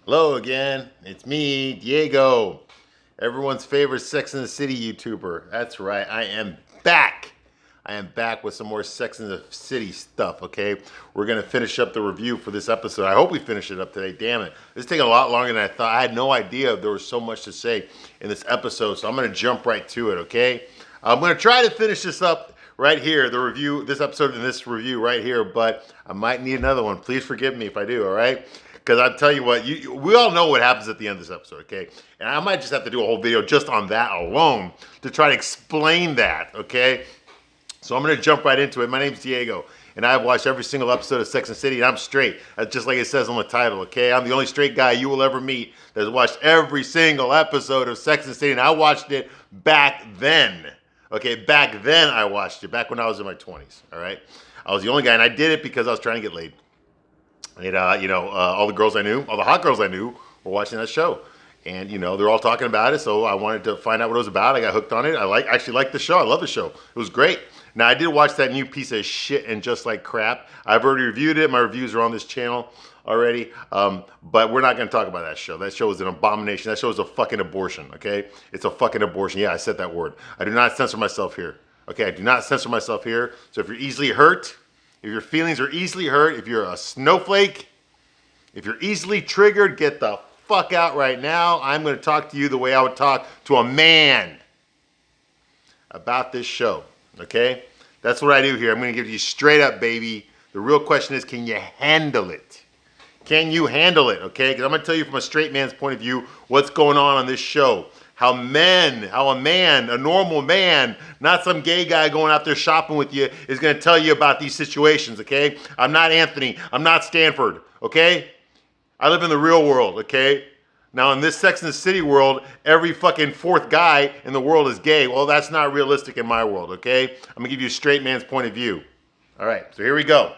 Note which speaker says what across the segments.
Speaker 1: Hello again, it's me, Diego, everyone's favorite Sex and the City YouTuber. That's right, I am back. I am back with some more Sex and the City stuff, okay? We're gonna finish up the review for this episode. I hope we finish it up today, damn it. This is taking a lot longer than I thought. I had no idea there was so much to say in this episode, so I'm gonna jump right to it, okay? I'm gonna try to finish this up right here, the review, this episode and this review right here, but I might need another one. Please forgive me if I do, all right? Because I'll tell you what, we all know what happens at the end of this episode, okay? And I might just have to do a whole video just on that alone to try to explain that, okay? So I'm going to jump right into it. My name's Diego, and I've watched every single episode of Sex and the City, and I'm straight. That's just like it says on the title, okay? I'm the only straight guy you will ever meet that's watched every single episode of Sex and the City, and I watched it back then, okay? Back then I watched it, back when I was in my 20s, all right? I was the only guy, and I did it because I was trying to get laid. And, all the girls I knew, all the hot girls I knew were watching that show. And, they're all talking about it, so I wanted to find out what it was about. I got hooked on it. I actually liked the show. I love the show. It was great. Now, I did watch that new piece of shit and Just Like Crap. I've already reviewed it. My reviews are on this channel already. But we're not going to talk about that show. That show is an abomination. That show is a fucking abortion, okay? It's a fucking abortion. Yeah, I said that word. I do not censor myself here, okay? I do not censor myself here. So if you're easily hurt, if your feelings are easily hurt, if you're a snowflake, if you're easily triggered, get the fuck out right now. I'm going to talk to you the way I would talk to a man about this show, okay? That's what I do here. I'm going to give you straight up, baby. The real question is, can you handle it? Can you handle it, okay? Because I'm going to tell you from a straight man's point of view what's going on this show. How a man, a normal man, not some gay guy going out there shopping with you, is going to tell you about these situations, okay? I'm not Anthony. I'm not Stanford, okay? I live in the real world, okay? Now, in this Sex and the City world, every fucking fourth guy in the world is gay. Well, that's not realistic in my world, okay? I'm going to give you a straight man's point of view. All right, so here we go.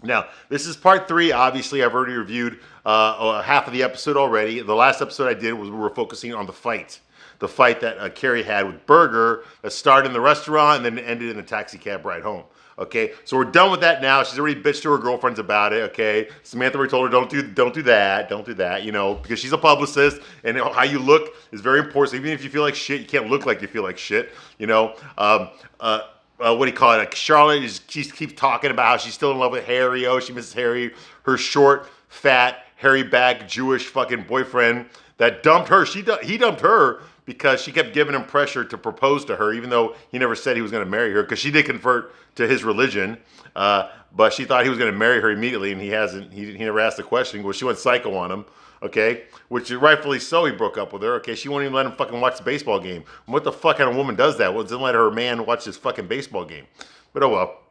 Speaker 1: Now, this is part 3. Obviously, I've already reviewed half of the episode already. The last episode I did was we were focusing on the fight. The fight that Carrie had with Berger that started in the restaurant and then ended in the taxi cab ride home. Okay, so we're done with that now. She's already bitched to her girlfriends about it. Okay, Samantha already told her don't do that, because she's a publicist and how you look is very important. So even if you feel like shit, you can't look like you feel like shit. What do you call it? Like Charlotte she keeps talking about how she's still in love with Harry. Oh, she misses Harry, her short, fat, hairy back Jewish fucking boyfriend that dumped her. He dumped her because she kept giving him pressure to propose to her, even though he never said he was going to marry her, because she did convert to his religion, but she thought he was going to marry her immediately, and he hasn't. He never asked the question. Well, she went psycho on him, okay, which rightfully so. He broke up with her, okay. She won't even let him fucking watch the baseball game. What the fuck kind of woman does that? Well, doesn't let her man watch this fucking baseball game. But oh well.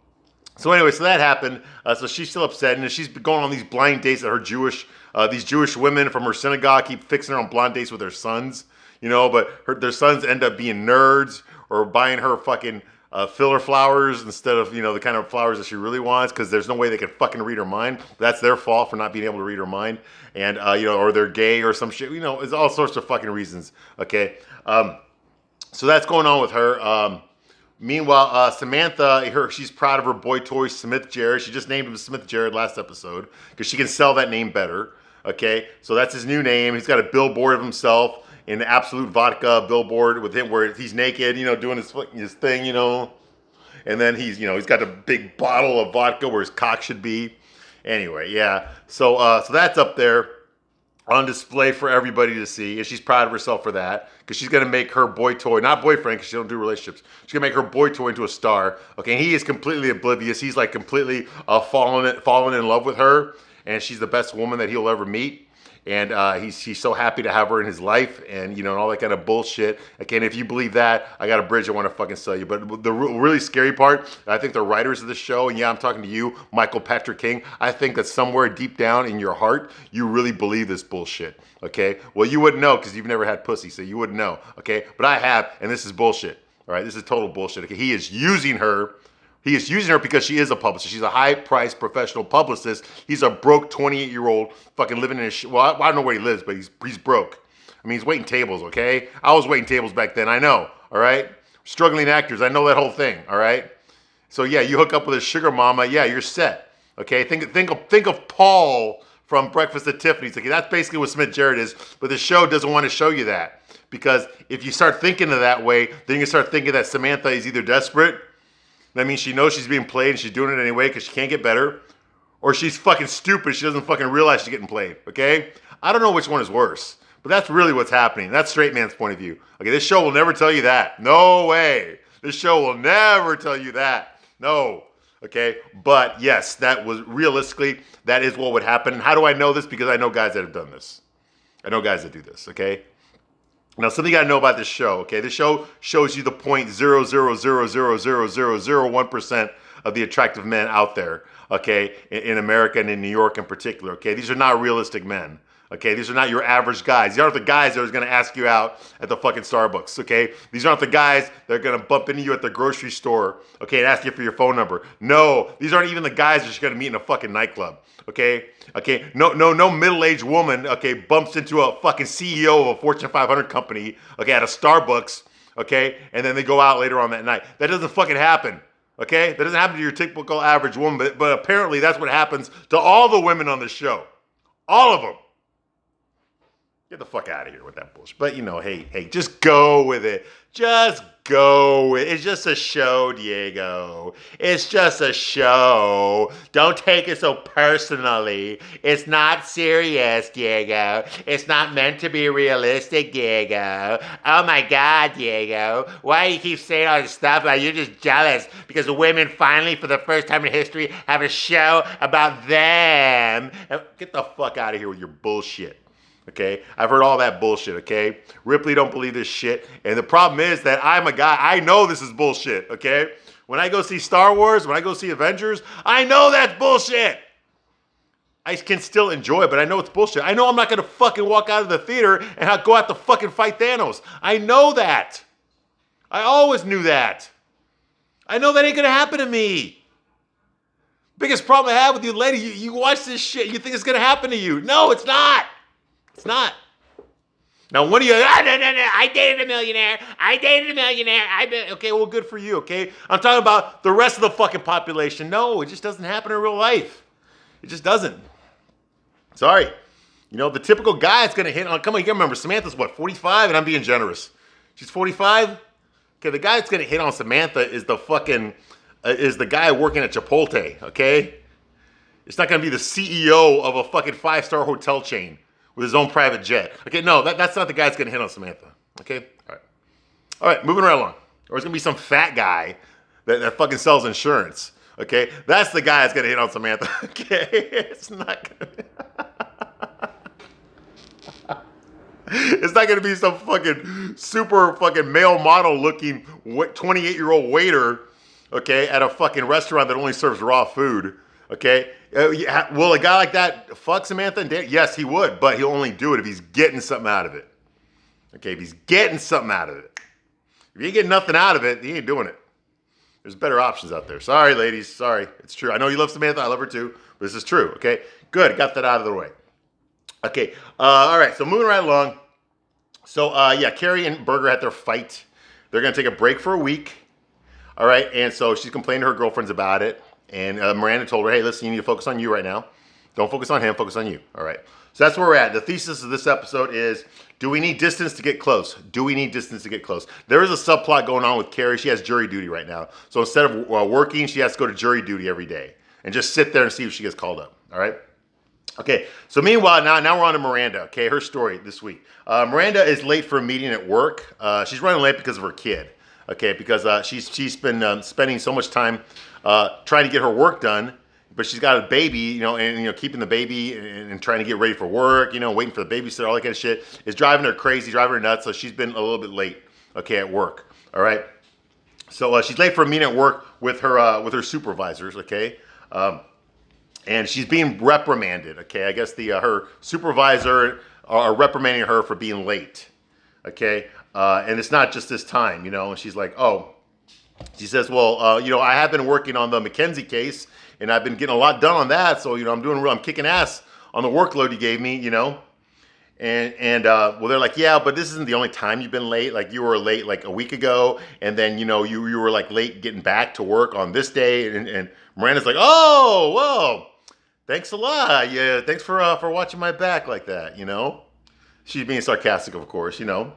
Speaker 1: So anyway, so that happened. So she's still upset, and she's going on these blind dates that these Jewish women from her synagogue keep fixing her on blind dates with their sons. But their sons end up being nerds or buying her fucking filler flowers instead of, the kind of flowers that she really wants, because there's no way they can fucking read her mind. That's their fault for not being able to read her mind. And, or they're gay or some shit. It's all sorts of fucking reasons, okay? So that's going on with her. Meanwhile, Samantha, she's proud of her boy toy, Smith Jared. She just named him Smith Jared last episode because she can sell that name better, okay? So that's his new name. He's got a billboard of himself in the Absolute Vodka billboard with him where he's naked, doing his thing, and then he's got a big bottle of vodka where his cock should be. Anyway, yeah. So that's up there on display for everybody to see, and she's proud of herself for that because she's gonna make her boy toy, not boyfriend, because she don't do relationships. She's gonna make her boy toy into a star. Okay, and he is completely oblivious. He's like completely fallen in love with her, and she's the best woman that he'll ever meet. And he's so happy to have her in his life, and and all that kind of bullshit. Again, if you believe that, I got a bridge I want to fucking sell you. But the really scary part, I think the writers of the show, and yeah, I'm talking to you, Michael Patrick King. I think that somewhere deep down in your heart, you really believe this bullshit. Okay, well you wouldn't know because you've never had pussy, so you wouldn't know. Okay, but I have, and this is bullshit. All right, this is total bullshit. Okay, he is using her. He is using her because she is a publicist. She's a high-priced professional publicist. He's a broke 28-year-old fucking living in his... Well, I don't know where he lives, but he's broke. I mean, he's waiting tables, okay? I was waiting tables back then. I know, all right? Struggling actors. I know that whole thing, all right? So, yeah, you hook up with a sugar mama. Yeah, you're set, okay? Think of Paul from Breakfast at Tiffany's. Okay, that's basically what Smith Jarrett is, but the show doesn't want to show you that. Because if you start thinking of that way, then you start thinking that Samantha is either desperate, that means she knows she's being played and she's doing it anyway because she can't get better, or she's fucking stupid, she doesn't fucking realize she's getting played, okay? I don't know which one is worse, but that's really what's happening. That's straight man's point of view. Okay, this show will never tell you that. No way. This show will never tell you that. No. Okay, but yes, that was realistically, that is what would happen. And how do I know this? Because I know guys that have done this. I know guys that do this, okay? Now, something you gotta know about this show, okay? This show shows you the 0.0000001% of the attractive men out there, okay? In America and in New York in particular, okay? These are not realistic men, okay? These are not your average guys. These aren't the guys that are gonna ask you out at the fucking Starbucks, okay? These aren't the guys that are gonna bump into you at the grocery store, okay, and ask you for your phone number. No, these aren't even the guys that you're gonna meet in a fucking nightclub, okay? Okay, no middle-aged woman, okay, bumps into a fucking CEO of a Fortune 500 company, okay, at a Starbucks, okay, and then they go out later on that night. That doesn't fucking happen, okay? That doesn't happen to your typical average woman, but apparently that's what happens to all the women on the show. All of them. Get the fuck out of here with that bullshit. But, you know, hey, just go with it. Just go with it. It's just a show, Diego. It's just a show. Don't take it so personally. It's not serious, Diego. It's not meant to be realistic, Diego. Oh my God, Diego. Why do you keep saying all this stuff? Like you're just jealous because the women finally, for the first time in history, have a show about them. Get the fuck out of here with your bullshit. Okay, I've heard all that bullshit, okay? Ripley don't believe this shit. And the problem is that I'm a guy, I know this is bullshit, okay? When I go see Star Wars, when I go see Avengers, I know that's bullshit. I can still enjoy it, but I know it's bullshit. I know I'm not gonna fucking walk out of the theater and go out to fucking fight Thanos. I know that. I always knew that. I know that ain't gonna happen to me. Biggest problem I have with you, lady, you watch this shit, you think it's gonna happen to you. No, it's not. It's not. Now, one of you, no, I dated a millionaire. Okay, well, good for you, okay? I'm talking about the rest of the fucking population. No, it just doesn't happen in real life. It just doesn't. Sorry. You know, the typical guy is going to hit on, come on, you remember, Samantha's what, 45? And I'm being generous. She's 45? Okay, the guy that's going to hit on Samantha is the fucking, is the guy working at Chipotle, okay? It's not going to be the CEO of a fucking 5-star hotel chain with his own private jet. Okay, no, that's not the guy that's gonna hit on Samantha. Okay? All right, moving right along. Or it's gonna be some fat guy that fucking sells insurance. Okay? That's the guy that's gonna hit on Samantha. Okay? It's not gonna be some fucking super fucking male model looking 28-year-old waiter, okay, at a fucking restaurant that only serves raw food. Okay? Will a guy like that fuck Samantha and date? Yes, he would, but he'll only do it if he's getting something out of it. Okay, if he's getting something out of it. If you ain't getting nothing out of it, he ain't doing it. There's better options out there. Sorry, ladies. Sorry. It's true. I know you love Samantha. I love her too. But this is true. Okay? Good. Got that out of the way. Okay. All right. So moving right along. So, yeah, Carrie and Berger had their fight. They're going to take a break for a week. All right. And so she's complaining to her girlfriends about it. And Miranda told her, hey, listen, you need to focus on you right now. Don't focus on him, focus on you. All right. So that's where we're at. The thesis of this episode is, do we need distance to get close? Do we need distance to get close? There is a subplot going on with Carrie. She has jury duty right now. So instead of working, she has to go to jury duty every day and just sit there and see if she gets called up. All right. Okay. So meanwhile, now we're on to Miranda. Okay. Her story this week. Miranda is late for a meeting at work. She's running late because of her kid. Okay. Because she's been spending so much time trying to get her work done, but she's got a baby, and keeping the baby and trying to get ready for work, waiting for the babysitter, all that kind of shit is driving her crazy, driving her nuts. So she's been a little bit late, okay, at work. All right. So she's late for a meeting at work with her supervisors, okay, and she's being reprimanded. Okay, I guess her supervisor are reprimanding her for being late. Okay, and it's not just this time, and she's like, oh. She says, well, I have been working on the McKenzie case, and I've been getting a lot done on that. So, I'm kicking ass on the workload you gave me, And well, they're like, yeah, but this isn't the only time you've been late. Like, you were late like a week ago, and then, you were like late getting back to work on this day. And Miranda's like, oh, whoa, Thanks a lot. Yeah, thanks for watching my back like that. She's being sarcastic, of course. What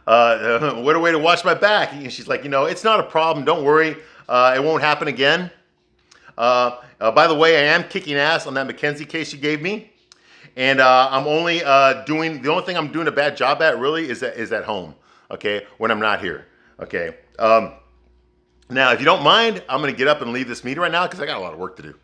Speaker 1: a way to watch my back. And she's like, it's not a problem. Don't worry. It won't happen again. By the way, I am kicking ass on that McKenzie case you gave me. And I'm only the only thing I'm doing a bad job at really is at home. Okay. When I'm not here. Okay. Now, if you don't mind, I'm going to get up and leave this meeting right now because I got a lot of work to do.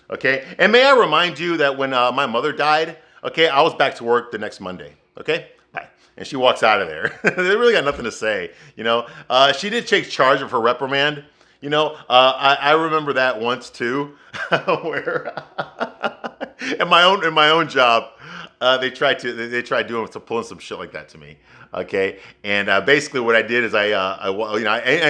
Speaker 1: Okay. And may I remind you that when my mother died, okay, I was back to work the next Monday. Okay. Bye. And she walks out of there. They really got nothing to say. She did take charge of her reprimand. I remember that once too, where in my own job, they tried pulling some shit like that to me. Okay, and basically what I did is I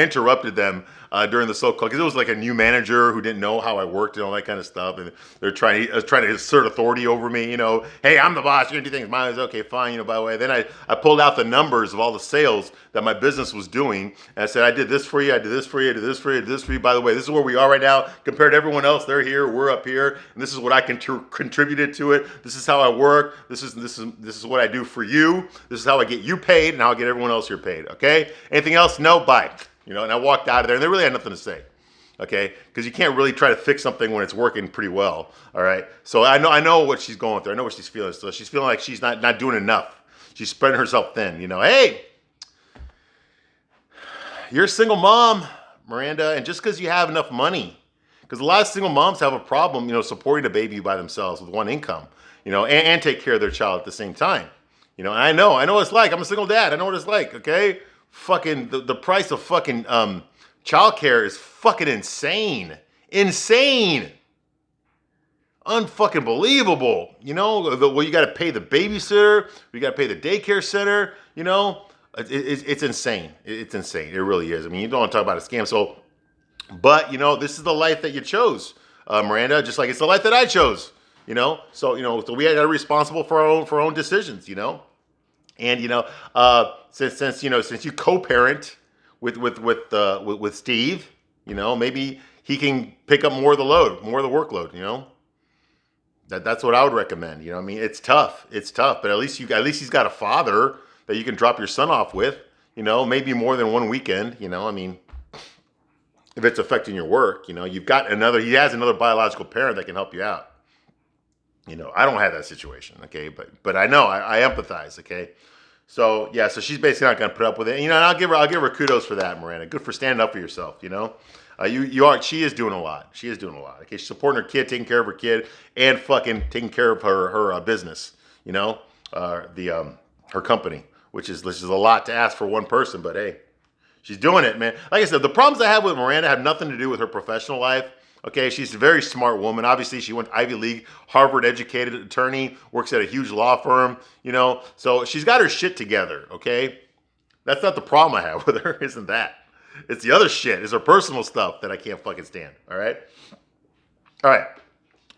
Speaker 1: interrupted them during the so-called, because it was like a new manager who didn't know how I worked and all that kind of stuff, and they're trying to assert authority over me. Hey, I'm the boss. You're gonna do things. Mine is okay, fine. By the way, then I pulled out the numbers of all the sales that my business was doing, and I said, I did this for you, I did this for you, I did this for you, I did this for you. By the way, this is where we are right now compared to everyone else. They're here, we're up here, and this is what I contributed to it. This is how I work. This is what I do for you. This is how I get you paid, and how I get everyone else here paid. Okay? Anything else? No. Bye. And I walked out of there, and they really had nothing to say. Okay? Because you can't really try to fix something when it's working pretty well. All right? So I know what she's going through. I know what she's feeling. So she's feeling like she's not doing enough. She's spreading herself thin. Hey, you're a single mom, Miranda, and just because you have enough money, because a lot of single moms have a problem, supporting a baby by themselves with one income, and take care of their child at the same time. And I know what it's like. I'm a single dad. I know what it's like. Okay, fucking the price of fucking childcare is fucking insane, unfucking believable. Well, you got to pay the babysitter, you got to pay the daycare center. It's insane. It's insane. It really is. I mean, you don't want to talk about a scam. So, but this is the life that you chose, Miranda. Just like it's the life that I chose. So so we got to be responsible for our own decisions. And since you co-parent with Steve, maybe he can pick up more of the workload. That's what I would recommend. I mean, it's tough, but at least he's got a father that you can drop your son off with. Maybe more than one weekend. I mean, if it's affecting your work, you've got he has another biological parent that can help you out. I don't have that situation, okay, but I know I empathize, okay. So yeah, so she's basically not going to put up with it. And I'll give her kudos for that, Miranda. Good for standing up for yourself. She is doing a lot. She is doing a lot. Okay, she's supporting her kid, taking care of her kid, and fucking taking care of her business. Her company, which is a lot to ask for one person, but hey, she's doing it, man. Like I said, the problems I have with Miranda have nothing to do with her professional life. Okay, she's a very smart woman. Obviously, she went to Ivy League, Harvard-educated attorney, works at a huge law firm, So she's got her shit together, okay? That's not the problem I have with her, isn't that? It's the other shit. It's her personal stuff that I can't fucking stand, all right? All right.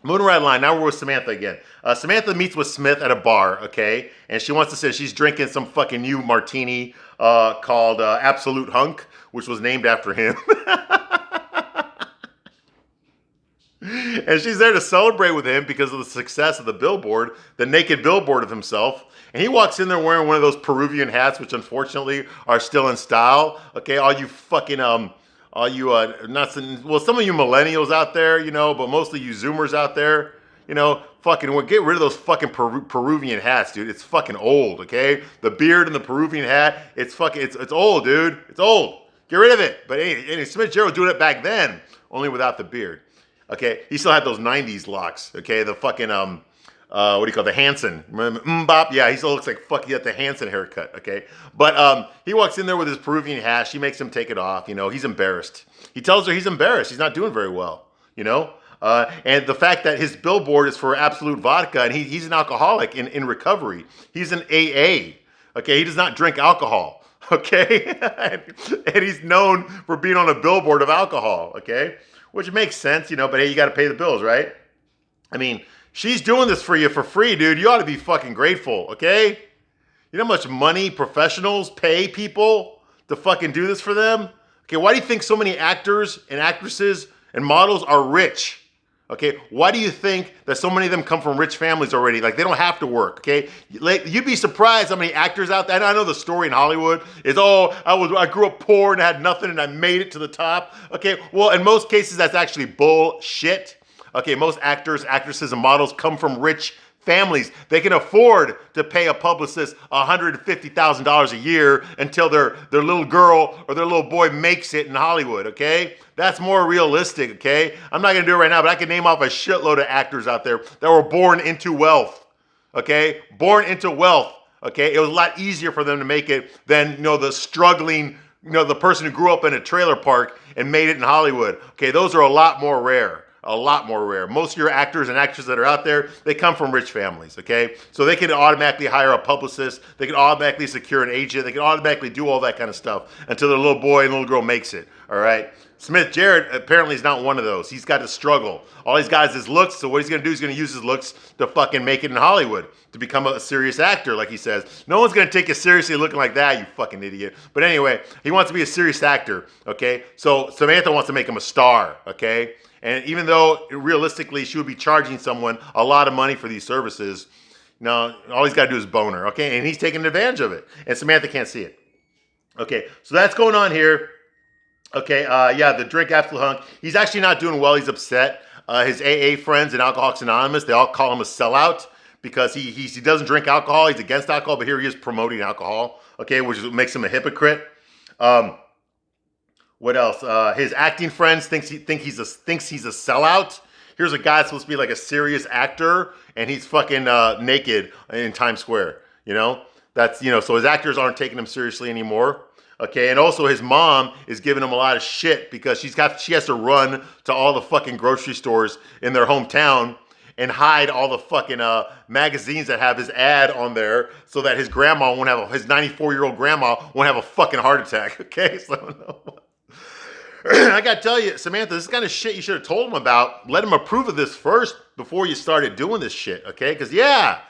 Speaker 1: Moving right along. Now we're with Samantha again. Samantha meets with Smith at a bar, okay? And she wants to say she's drinking some fucking new martini called Absolute Hunk, which was named after him. And she's there to celebrate with him because of the success of the billboard, the naked billboard of himself. And he walks in there wearing one of those Peruvian hats, which unfortunately are still in style. Okay, all you fucking, some of you millennials out there, but mostly you Zoomers out there, fucking get rid of those fucking Peruvian hats, dude. It's fucking old, okay? The beard and the Peruvian hat, it's old, dude. It's old. Get rid of it. But anyway, Smith Jerrold was doing it back then, only without the beard. Okay, he still had those 90s locks, okay? The fucking, what do you call it? The Hanson. Mbop, yeah, he still looks like fuck, he got the Hanson haircut, okay? But he walks in there with his Peruvian hat. She makes him take it off, he's embarrassed. He tells her he's embarrassed. He's not doing very well, And the fact that his billboard is for Absolute Vodka, and he's an alcoholic in recovery. He's an AA, okay? He does not drink alcohol, okay? And he's known for being on a billboard of alcohol, okay? Which makes sense, but hey, you got to pay the bills, right? I mean, she's doing this for you for free, dude. You ought to be fucking grateful, okay? You know how much money professionals pay people to fucking do this for them? Okay, why do you think so many actors and actresses and models are rich? Okay, why do you think that so many of them come from rich families already? Like, they don't have to work, okay? You'd be surprised how many actors out there, and I know the story in Hollywood is, oh, I grew up poor and had nothing and I made it to the top. Okay, well, in most cases, that's actually bullshit. Okay, most actors, actresses, and models come from rich families. They can afford to pay a publicist $150,000 a year until their little girl or their little boy makes it in Hollywood, okay? That's more realistic, okay? I'm not gonna do it right now, but I can name off a shitload of actors out there that were born into wealth, okay? Born into wealth, okay? It was a lot easier for them to make it than, the struggling, the person who grew up in a trailer park and made it in Hollywood. Okay, those are a lot more rare. A lot more rare. Most of your actors and actresses that are out there, they come from rich families, okay? So they can automatically hire a publicist. They can automatically secure an agent. They can automatically do all that kind of stuff until their little boy and little girl makes it, all right? Smith Jarrett apparently is not one of those. He's got to struggle. All he's got is his looks, so what he's going to do is going to use his looks to fucking make it in Hollywood, to become a serious actor, like he says. No one's going to take you seriously looking like that, you fucking idiot. But anyway, he wants to be a serious actor, okay? So Samantha wants to make him a star, okay? And even though realistically she would be charging someone a lot of money for these services, no, all he's got to do is boner, okay? And he's taking advantage of it. And Samantha can't see it. Okay, so that's going on here. Okay, yeah, the drink absolute hunk. He's actually not doing well. He's upset. His AA friends and Alcoholics Anonymous, they all call him a sellout because he doesn't drink alcohol. He's against alcohol, but here he is promoting alcohol, okay, which makes him a hypocrite. What else? His acting friends thinks he's a sellout. Here's a guy that's supposed to be like a serious actor, and he's fucking naked in Times Square. That's so his actors aren't taking him seriously anymore. Okay, and also his mom is giving him a lot of shit because she has to run to all the fucking grocery stores in their hometown and hide all the fucking magazines that have his ad on there so that his 94-year-old grandma won't have a fucking heart attack. Okay, so no. I gotta tell you, Samantha, this is kind of shit you should have told him about. Let him approve of this first before you started doing this shit, okay? Because I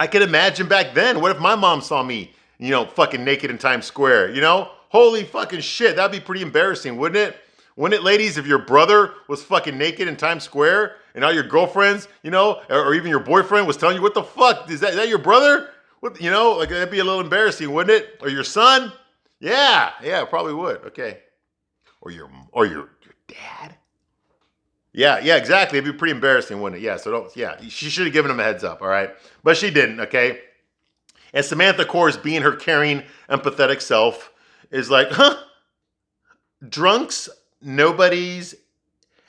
Speaker 1: could imagine back then, what if my mom saw me, fucking naked in Times Square, Holy fucking shit, that'd be pretty embarrassing, wouldn't it? Wouldn't it, ladies, if your brother was fucking naked in Times Square and all your girlfriends, or even your boyfriend was telling you, what the fuck, is that your brother? What, that'd be a little embarrassing, wouldn't it? Or your son? Yeah, probably would. Okay. Or your dad. Yeah, exactly. It'd be pretty embarrassing, wouldn't it? Yeah, she should have given him a heads up, all right? But she didn't, okay? And Samantha, of course, being her caring, empathetic self, is like, drunks, nobodies,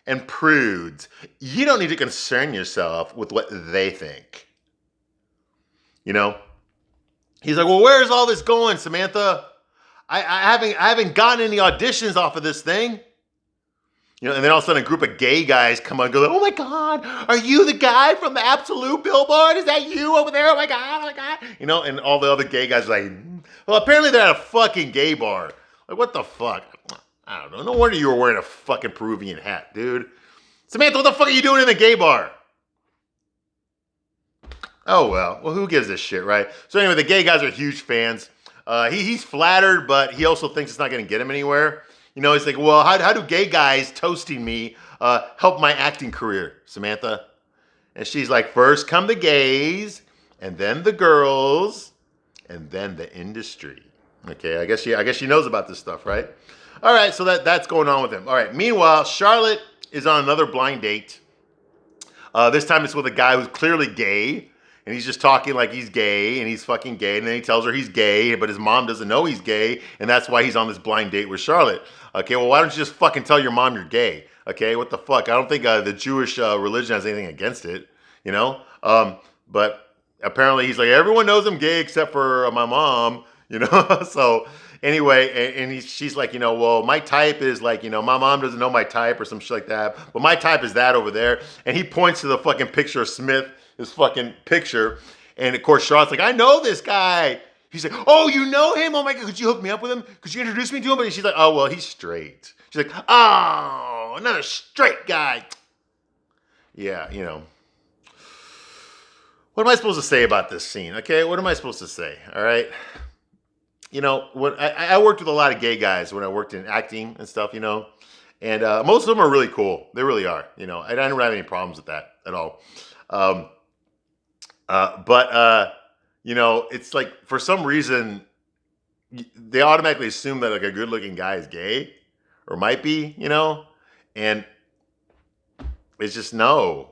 Speaker 1: and prudes, you don't need to concern yourself with what they think. He's like, well, where's all this going, Samantha? I haven't gotten any auditions off of this thing. And then all of a sudden a group of gay guys come on and go, oh my God, are you the guy from the Absolute billboard? Is that you over there? Oh my God. And all the other gay guys are like, well, apparently they're at a fucking gay bar. Like, what the fuck? I don't know. No wonder you were wearing a fucking Peruvian hat, dude. Samantha, what the fuck are you doing in the gay bar? Oh, well, who gives a shit, right? So anyway, the gay guys are huge fans. He's flattered, but he also thinks it's not going to get him anywhere. He's like, well, how do gay guys toasting me help my acting career, Samantha? And she's like, first come the gays, and then the girls, and then the industry. Okay, I guess she knows about this stuff, right? All right, so that's going on with him. All right, meanwhile, Charlotte is on another blind date. This time it's with a guy who's clearly gay. And he's just talking like he's gay, and he's fucking gay, and then he tells her he's gay, but his mom doesn't know he's gay, and that's why he's on this blind date with Charlotte. Okay, well, why don't you just fucking tell your mom you're gay? Okay, what the fuck? I don't think the Jewish religion has anything against it, but apparently he's like, everyone knows I'm gay except for my mom, So anyway, and she's like, well, my type is like, my mom doesn't know my type or some shit like that, but my type is that over there. And he points to the fucking picture of Smith, his fucking picture. And of course, Charlotte's like, I know this guy. He's like, oh, you know him? Oh my God, could you hook me up with him? Could you introduce me to him? And she's like, oh, well, he's straight. She's like, oh, another straight guy. Yeah, What am I supposed to say about this scene? Okay, what am I supposed to say? All right. When I worked with a lot of gay guys when I worked in acting and stuff, And most of them are really cool. They really are. You know, I don't have any problems with that at all. Um, but you know, it's like for some reason they automatically assume that like a good-looking guy is gay or might be. You know, and it's just no.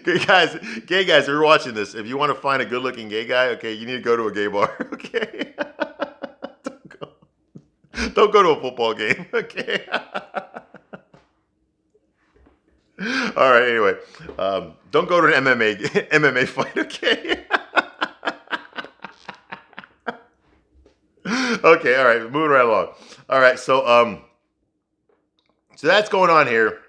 Speaker 1: Gay guys, if you're watching this, if you want to find a good-looking gay guy, okay, you need to go to a gay bar, okay? Don't go to a football game, okay? All right, anyway, don't go to an MMA fight, okay? Okay, all right, moving right along. All right, so that's going on here.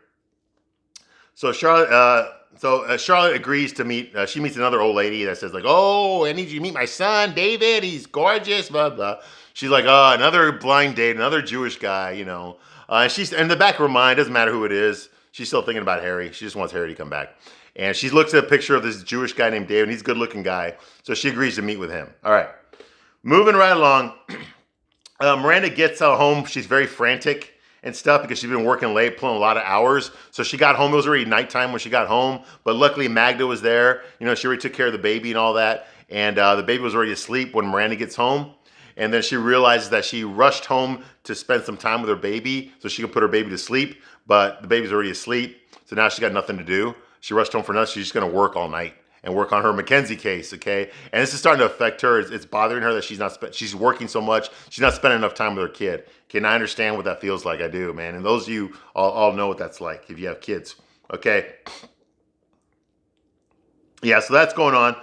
Speaker 1: So Charlotte agrees to meet. She meets another old lady that says like, "Oh, I need you to meet my son, David. He's gorgeous." Blah blah. She's like, "Oh, another blind date, another Jewish guy." You know, and she's in the back of her mind, doesn't matter who it is. She's still thinking about Harry. She just wants Harry to come back. And she looks at a picture of this Jewish guy named David. And he's a good-looking guy, so she agrees to meet with him. All right, moving right along. Miranda gets home. She's very frantic and stuff because she's been working late, pulling a lot of hours. So she got home. It was already nighttime when she got home. But luckily Magda was there. You know, she already took care of the baby and all that. And the baby was already asleep when Miranda gets home. And then she realizes that she rushed home to spend some time with her baby so she could put her baby to sleep. But the baby's already asleep. So now she's got nothing to do. She rushed home for nothing. She's just going to work all night and work on her Mackenzie case, okay? And this is starting to affect her. It's bothering her that she's working so much. She's not spending enough time with her kid. Okay, and I understand what that feels like. I do, man. And those of you all know what that's like if you have kids, okay? Yeah, so that's going on.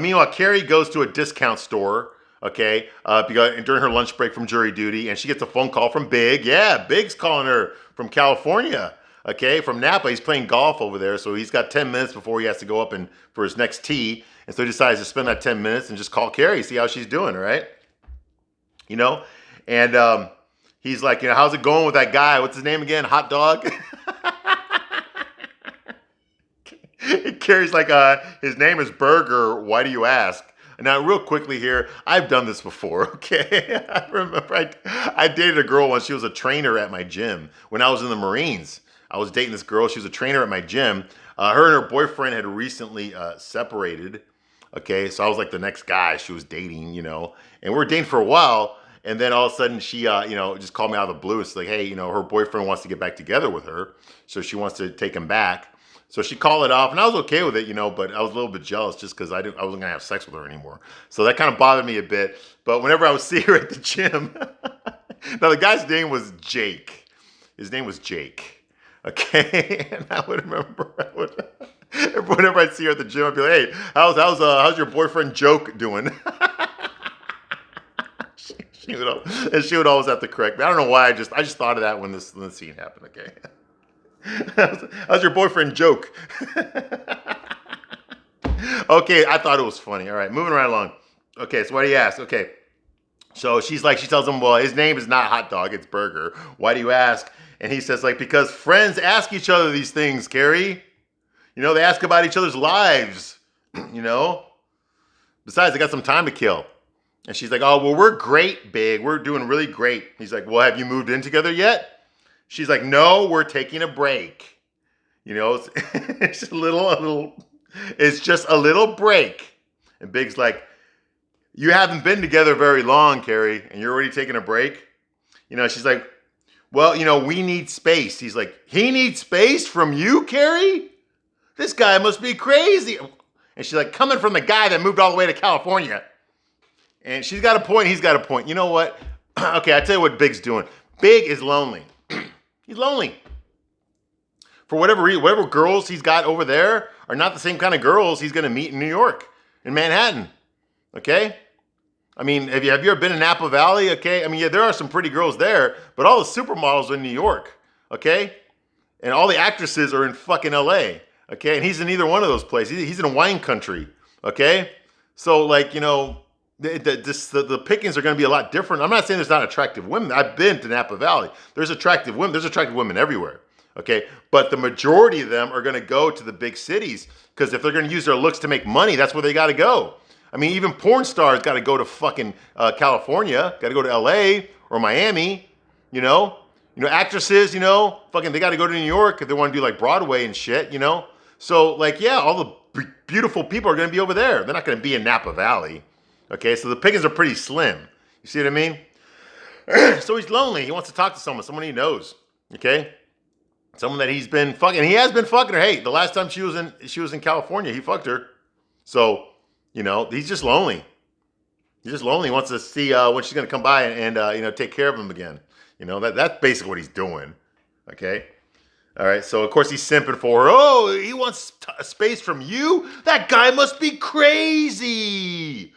Speaker 1: Meanwhile, Carrie goes to a discount store, okay, because during her lunch break from jury duty, and she gets a phone call from Big. Yeah, Big's calling her from California. Okay, from Napa. He's playing golf over there, so he's got 10 minutes before he has to go up and for his next tee. And so he decides to spend that 10 minutes and just call Carrie, see how she's doing, right? You know? And he's like, you know, how's it going with that guy? What's his name again? Hot Dog? Carrie's like, his name is Burger. Why do you ask? Now, real quickly here, I've done this before, okay? I remember I dated a girl once. She was a trainer at my gym when I was in the Marines. I was dating this girl. She was a trainer at my gym. Her and her boyfriend had recently separated. Okay, so I was like the next guy she was dating, you know. And we were dating for a while. And then all of a sudden she, you know, just called me out of the blue. It's like, hey, you know, her boyfriend wants to get back together with her. So she wants to take him back. So she called it off. And I was okay with it, you know, but I was a little bit jealous just because I wasn't going to have sex with her anymore. So that kind of bothered me a bit. But whenever I would see her at the gym, now the guy's name was Jake. His name was Jake. Okay, and I would remember, whenever I'd see her at the gym, I'd be like, "Hey, how's your boyfriend Joke doing?" she would always have to correct me. I don't know why. I just thought of that when this scene happened. Okay, how's your boyfriend Joke? Okay, I thought it was funny. All right, moving right along. Okay, so what do you ask? Okay, so she tells him, well, his name is not Hot Dog, it's Burger. Why do you ask? And he says, like, because friends ask each other these things, Carrie. You know, they ask about each other's lives, you know. Besides, they got some time to kill. And she's like, oh, well, we're great, Big. We're doing really great. He's like, well, have you moved in together yet? She's like, no, we're taking a break. You know, it's just a little break. And Big's like, you haven't been together very long, Carrie, and you're already taking a break? You know, she's like, well, you know, we need space. He's like, he needs space from you, Carrie? This guy must be crazy. And she's like, coming from the guy that moved all the way to California. And she's got a point, he's got a point. You know what? Okay, I tell you what Big's doing. Big is lonely. He's lonely. For whatever reason, whatever girls he's got over there are not the same kind of girls he's going to meet in New York, in Manhattan. Okay? I mean, have you ever been in Napa Valley? Okay, I mean, yeah, there are some pretty girls there, but all the supermodels are in New York, okay? And all the actresses are in fucking LA, okay? And he's in either one of those places. He's in wine country, okay? So, like, you know, the pickings are going to be a lot different. I'm not saying there's not attractive women. I've been to Napa Valley. There's attractive women. There's attractive women everywhere, okay? But the majority of them are going to go to the big cities because if they're going to use their looks to make money, that's where they got to go. I mean, even porn stars got to go to fucking California, got to go to LA or Miami, you know? Actresses, fucking they got to go to New York if they want to do like Broadway and shit, So like, yeah, all the beautiful people are going to be over there. They're not going to be in Napa Valley. Okay, so the pickings are pretty slim. You see what I mean? So he's lonely. He wants to talk to someone he knows. Okay, someone that he's been fucking. He has been fucking her. Hey, the last time she was in California, he fucked her. So he's just lonely. He's just lonely. He wants to see when she's gonna come by and take care of him again. That's basically what he's doing. Okay. All right. So of course he's simping for her. Oh, he wants space from you. That guy must be crazy.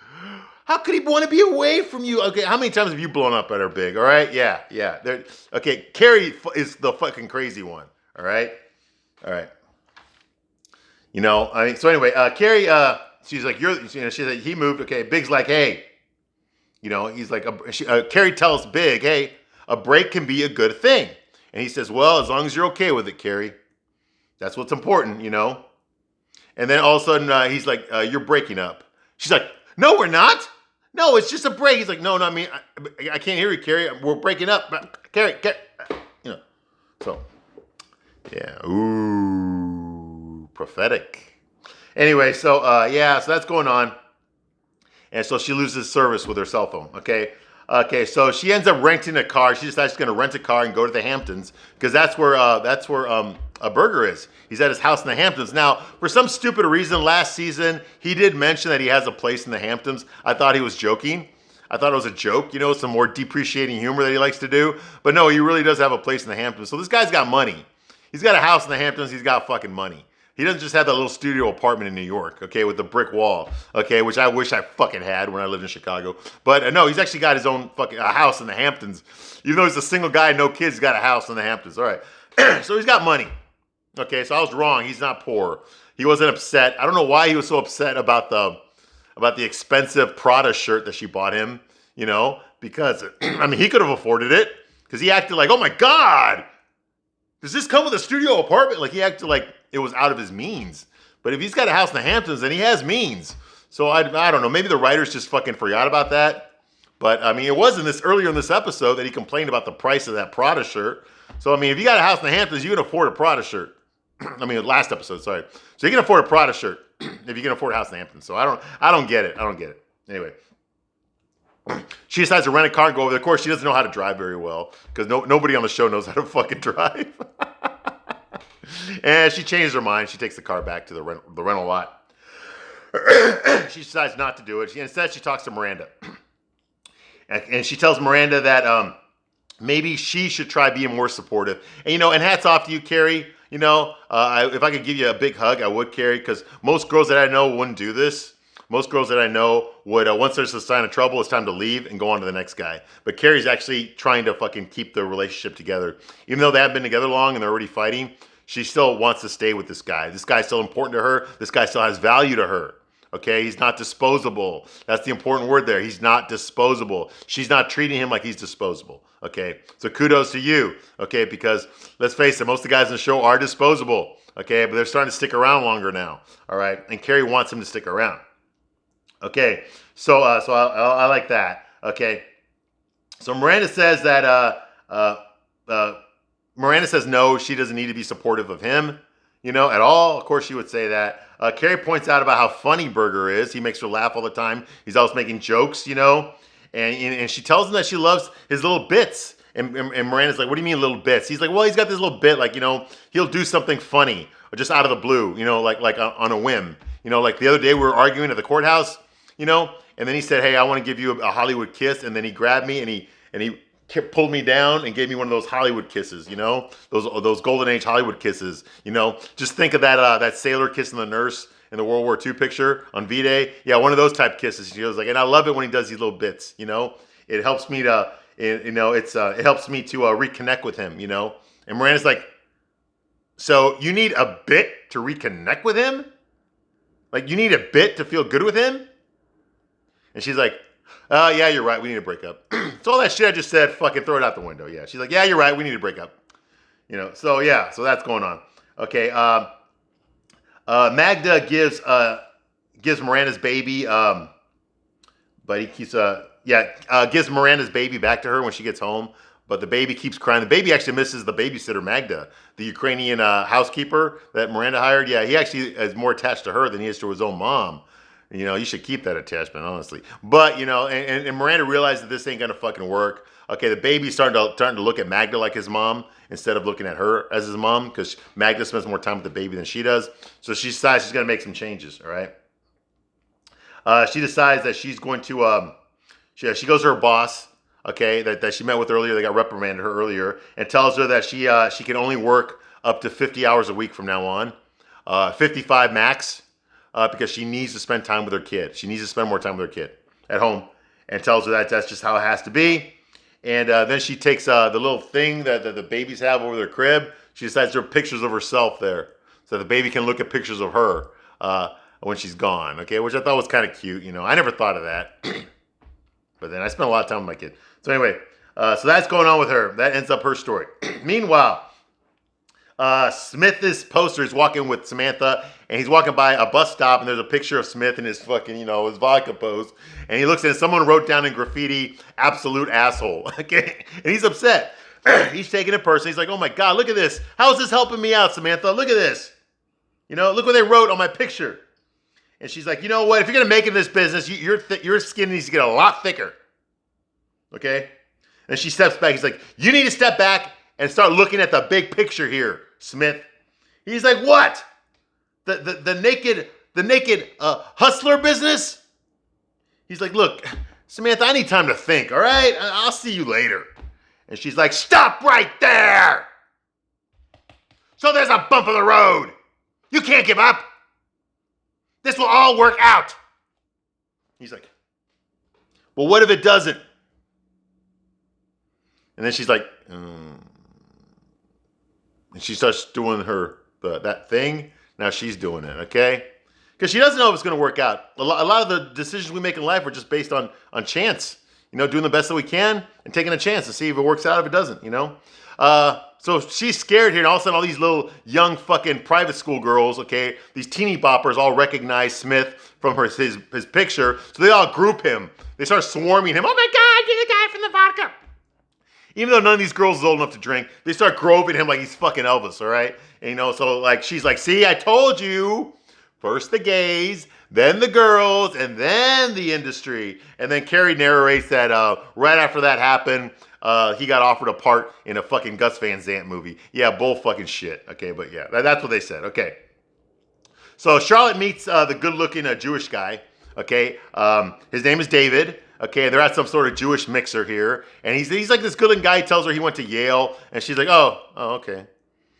Speaker 1: How could he want to be away from you? Okay, how many times have you blown up at her big? All right, yeah. Okay, Carrie is the fucking crazy one. All right. So anyway, Carrie, she's like, she's like, he moved. Okay, Big's like, hey, he's like, Carrie tells Big, hey, a break can be a good thing, and he says, well, as long as you're okay with it, Carrie, that's what's important, And then all of a sudden, he's like, you're breaking up. She's like, no, we're not. No, it's just a break. He's like, no, I mean, I can't hear you, Carrie. We're breaking up. Carrie, So, yeah. Ooh, prophetic. Anyway, so that's going on. And so she loses service with her cell phone, okay? Okay, so she ends up renting a car. She decides she's going to rent a car and go to the Hamptons because that's where a Burger is. He's at his house in the Hamptons. Now, for some stupid reason, last season, he did mention that he has a place in the Hamptons. I thought he was joking. I thought it was a joke, some more depreciating humor that he likes to do. But no, he really does have a place in the Hamptons. So this guy's got money. He's got a house in the Hamptons. He's got fucking money. He doesn't just have that little studio apartment in New York, okay, with the brick wall, okay, which I wish I fucking had when I lived in Chicago. But no, he's actually got his own fucking house in the Hamptons. Even though he's a single guy, no kids, he's got a house in the Hamptons. All right. So he's got money. Okay, so I was wrong. He's not poor. He wasn't upset. I don't know why he was so upset about the expensive Prada shirt that she bought him, because, I mean, he could have afforded it because he acted like, oh my God, does this come with a studio apartment? Like he acted like it was out of his means. But if he's got a house in the Hamptons, then he has means. So I don't know. Maybe the writers just fucking forgot about that. But I mean, it was earlier in this episode that he complained about the price of that Prada shirt. So I mean, if you got a house in the Hamptons, you can afford a Prada shirt. I mean, last episode, sorry. So you can afford a Prada shirt if you can afford a house in the Hamptons. So I don't get it. Anyway. She decides to rent a car and go over there. Of course, she doesn't know how to drive very well because nobody on the show knows how to fucking drive. And she changes her mind. She takes the car back to the rental lot. She decides not to do it. Instead, she talks to Miranda. And she tells Miranda that maybe she should try being more supportive. And, and hats off to you, Carrie. If I could give you a big hug, I would, Carrie, because most girls that I know wouldn't do this. Most girls that I know would, once there's a sign of trouble, it's time to leave and go on to the next guy. But Carrie's actually trying to fucking keep the relationship together. Even though they haven't been together long and they're already fighting, she still wants to stay with this guy. This guy's still important to her. This guy still has value to her. Okay, he's not disposable. That's the important word there. He's not disposable. She's not treating him like he's disposable. Okay, so kudos to you. Okay, because let's face it, most of the guys in the show are disposable. Okay, but they're starting to stick around longer now. All right, and Carrie wants him to stick around. Okay, so I like that. Okay, so Miranda says that Miranda says no, she doesn't need to be supportive of him, at all. Of course, she would say that. Carrie points out about how funny Burger is. He makes her laugh all the time. He's always making jokes, and she tells him that she loves his little bits. And Miranda's like, what do you mean little bits? He's like, well, he's got this little bit, like, he'll do something funny or just out of the blue, like on a whim. Like the other day we were arguing at the courthouse, and then he said, hey, I want to give you a Hollywood kiss. And then he grabbed me and he pulled me down and gave me one of those Hollywood kisses, those golden age Hollywood kisses, just think of that sailor kissing the nurse in the World War II picture on V-Day. Yeah, one of those type kisses. She was like, and I love it when he does these little bits, it helps me to, it helps me to reconnect with him, and Miranda's like, so you need a bit to reconnect with him? Like you need a bit to feel good with him? And she's like, yeah, you're right. We need to break up. So all that shit I just said, fucking throw it out the window. Yeah. She's like, yeah, you're right. We need to break up. So yeah, so that's going on. Okay. Magda gives Miranda's baby, but he keeps gives Miranda's baby back to her when she gets home. But the baby keeps crying. The baby actually misses the babysitter Magda, the Ukrainian housekeeper that Miranda hired. Yeah, he actually is more attached to her than he is to his own mom. You should keep that attachment, honestly. But and Miranda realized that this ain't gonna fucking work. Okay, the baby's starting to look at Magda like his mom instead of looking at her as his mom, because Magda spends more time with the baby than she does. So she decides she's gonna make some changes. All right. She decides that she's going to. She goes to her boss. Okay, that she met with earlier. They got reprimanded her earlier, and tells her that she can only work up to 50 hours a week from now on, 55 max. Because she needs to spend time with her kid. She needs to spend more time with her kid at home, and tells her that that's just how it has to be. And then she takes the little thing that the babies have over their crib. She decides to have pictures of herself there, so the baby can look at pictures of her when she's gone. Okay, which I thought was kind of cute. I never thought of that, but then I spent a lot of time with my kid. So anyway, so that's going on with her. That ends up her story. Meanwhile, Smith's poster is walking with Samantha, and he's walking by a bus stop, and there's a picture of Smith in his fucking, his vodka pose, and he looks at it, someone wrote down in graffiti, "absolute asshole," okay, and he's upset. He's taking it personally. He's like, "Oh my God, look at this. How is this helping me out, Samantha? Look at this. Look what they wrote on my picture." And she's like, "You know what? If you're going to make it in this business, your skin needs to get a lot thicker." Okay? And she steps back. He's like, "You need to step back and start looking at the big picture here, Smith." He's like, "What? The naked hustler business?" He's like, "Look, Samantha, I need time to think, all right? I'll see you later." And she's like, "Stop right there! So there's a bump in the road. You can't give up. This will all work out." He's like, "Well, what if it doesn't?" And then she's like, and she starts doing that thing. Now she's doing it, okay? Because she doesn't know if it's going to work out. A lot of the decisions we make in life are just based on chance. Doing the best that we can and taking a chance to see if it works out, if it doesn't, So she's scared here, and all of a sudden all these little young fucking private school girls, okay, these teeny boppers all recognize Smith from his picture, so they all group him. They start swarming him. "Oh my God, you're the guy from the vodka." Even though none of these girls is old enough to drink, they start groping him like he's fucking Elvis, all right? And, so like she's like, "See, I told you. First the gays, then the girls, and then the industry." And then Carrie narrates that right after that happened, he got offered a part in a fucking Gus Van Sant movie. Yeah, bull fucking shit. Okay, but yeah, that's what they said. Okay. So Charlotte meets the good-looking Jewish guy. Okay, his name is David. Okay, they're at some sort of Jewish mixer here, and he's like this good-looking guy. He tells her he went to Yale, and she's like, oh, okay.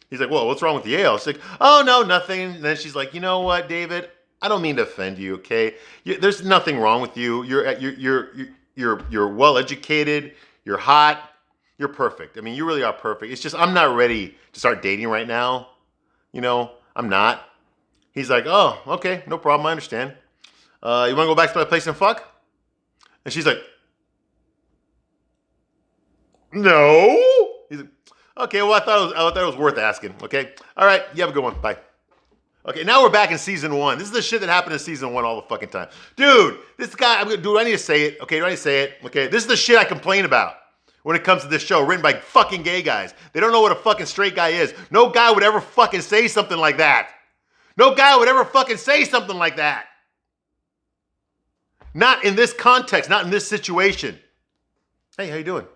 Speaker 1: He's like, "Well, what's wrong with Yale?" She's like, "Oh, no, nothing." And then she's like, "You know what, David? I don't mean to offend you. Okay, there's nothing wrong with you. You're well educated. You're hot. You're perfect. I mean, you really are perfect. It's just I'm not ready to start dating right now. I'm not." He's like, "Oh, okay, no problem. I understand. You want to go back to my place and fuck?" And she's like, "No." He's like, "Okay, well, I thought it was worth asking. Okay, all right, you have a good one. Bye." Okay, now we're back in season 1. This is the shit that happened in season 1 all the fucking time, dude. This guy, do I need to say it? Okay, do I need to say it? Okay, this is the shit I complain about when it comes to this show, written by fucking gay guys. They don't know what a fucking straight guy is. No guy would ever fucking say something like that. No guy would ever fucking say something like that. Not in this context, not in this situation. "Hey, how you doing?"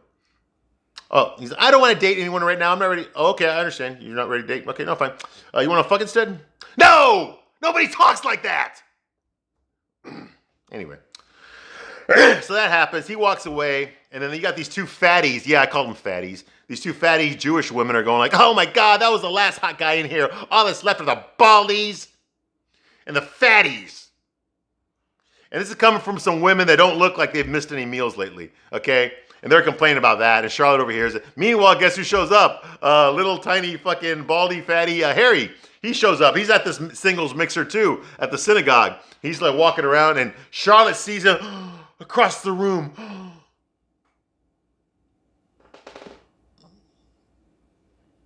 Speaker 1: "Oh," he's like, "I don't want to date anyone right now. I'm not ready." "Oh, okay, I understand. You're not ready to date. Okay, no, fine. You want to fuck instead?" "No! Nobody talks like that!" Anyway. So that happens. He walks away, and then you got these two fatties. Yeah, I call them fatties. These two fatty Jewish women are going like, "Oh my God, that was the last hot guy in here. All that's left are the baldies and the fatties." And this is coming from some women that don't look like they've missed any meals lately, okay? And they're complaining about that, and Charlotte overhears it. Meanwhile, guess who shows up? Little tiny fucking baldy fatty Harry. He shows up. He's at this singles mixer too, at the synagogue. He's like walking around, and Charlotte sees him across the room.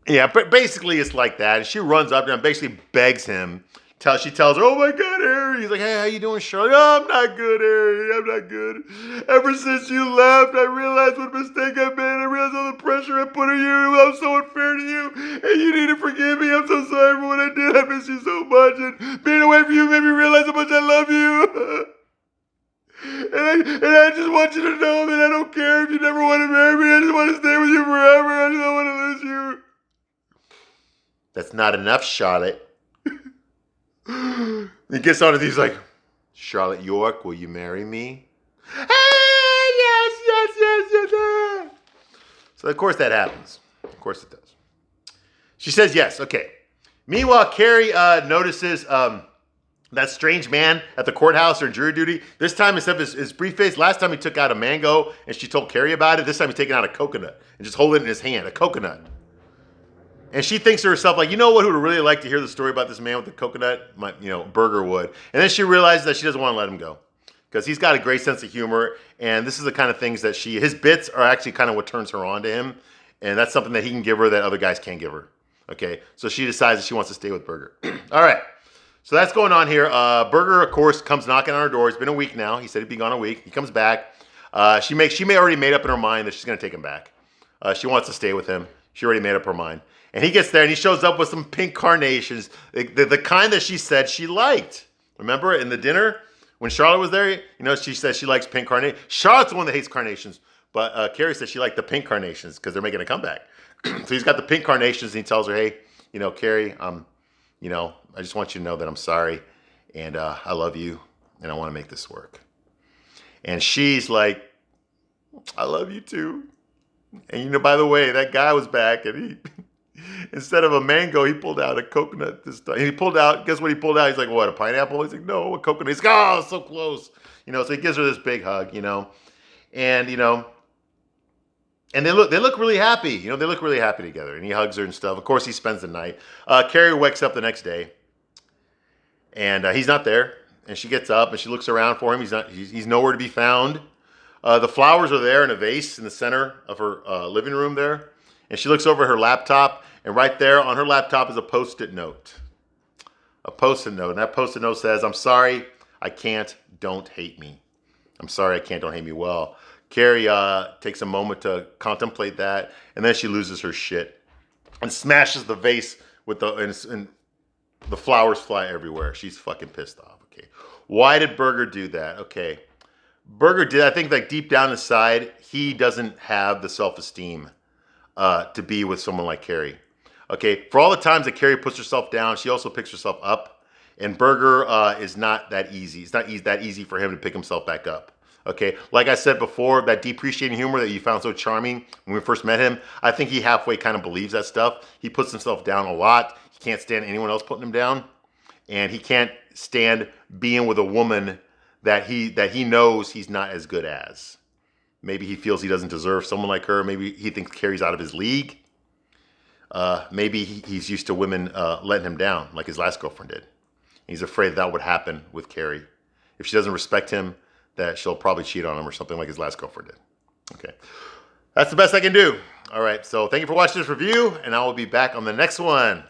Speaker 1: Yeah, but basically it's like that. And she runs up and basically begs him She tells her, "Oh my God, Harry." He's like, "Hey, how you doing, Charlotte?" "Oh, I'm not good, Harry. I'm not good. Ever since you left, I realized what a mistake I made. I realized all the pressure I put on you. I was so unfair to you, and you need to forgive me. I'm so sorry for what I did. I miss you so much, and being away from you made me realize how much I love you." And I just want you to know that I don't care if you never want to marry me. I just want to stay with you forever. I just don't want to lose you. That's not enough, Charlotte. He gets on it. He's like, "Charlotte York, will you marry me?" Yes, yes, yes, yes, yes. So of course that happens. Of course it does. She says yes. Okay. Meanwhile, Carrie notices that strange man at the courthouse or jury duty. This time, instead of his briefcase, last time he took out a mango and she told Carrie about it. This time he's taking out a coconut and just holding it in his hand, a coconut. And she thinks to herself, like, you know what, who would really like to hear the story about this man with the coconut? Burger would. And then she realizes that she doesn't want to let him go because he's got a great sense of humor. And this is the kind of things that his bits are actually kind of what turns her on to him. And that's something that he can give her that other guys can't give her. Okay, so she decides that she wants to stay with Burger. All right. So that's going on here. Burger, of course, comes knocking on her door. It's been a week now. He said he'd be gone a week. He comes back. She may already made up in her mind that she's going to take him back. She wants to stay with him. She already made up her mind. And he gets there and he shows up with some pink carnations, the kind that she said she liked. Remember in the dinner when Charlotte was there? She said she likes pink carnations. Charlotte's the one that hates carnations, but Carrie said she liked the pink carnations because they're making a comeback. So he's got the pink carnations and he tells her, "Hey, Carrie, I just want you to know that I'm sorry, and I love you, and I want to make this work." And she's like, "I love you too." And by the way, that guy was back, and he, instead of a mango, he pulled out a coconut this time. And he pulled out, guess what he pulled out? He's like, "What, a pineapple?" He's like, "No, a coconut." He's like, "Oh, so close." So he gives her this big hug, and and they look really happy. They look really happy together. And he hugs her and stuff. Of course, he spends the night. Carrie wakes up the next day, and he's not there. And she gets up and she looks around for him. He's nowhere to be found. The flowers are there in a vase in the center of her living room there. And she looks over at her laptop, and right there on her laptop is a Post-it note. A Post-it note. And that Post-it note says, "I'm sorry, I can't, don't hate me. I'm sorry, I can't, don't hate me." Well, Carrie takes a moment to contemplate that, and then she loses her shit and smashes the vase with and the flowers fly everywhere. She's fucking pissed off. Okay, why did Burger do that? Okay, Burger did. I think like deep down inside, he doesn't have the self-esteem to be with someone like Carrie. Okay, for all the times that Carrie puts herself down, she also picks herself up, and Burger is not that easy. It's not that easy for him to pick himself back up. Okay, like I said before, that depreciating humor that you found so charming when we first met him, I think he halfway kind of believes that stuff. He puts himself down a lot. He can't stand anyone else putting him down, and he can't stand being with a woman that he knows he's not as good as. Maybe he feels he doesn't deserve someone like her. Maybe he thinks Carrie's out of his league. Maybe he's used to women letting him down, like his last girlfriend did. He's afraid that would happen with Carrie. If she doesn't respect him, that she'll probably cheat on him or something like his last girlfriend did. Okay. That's the best I can do. All right. So thank you for watching this review, and I will be back on the next one.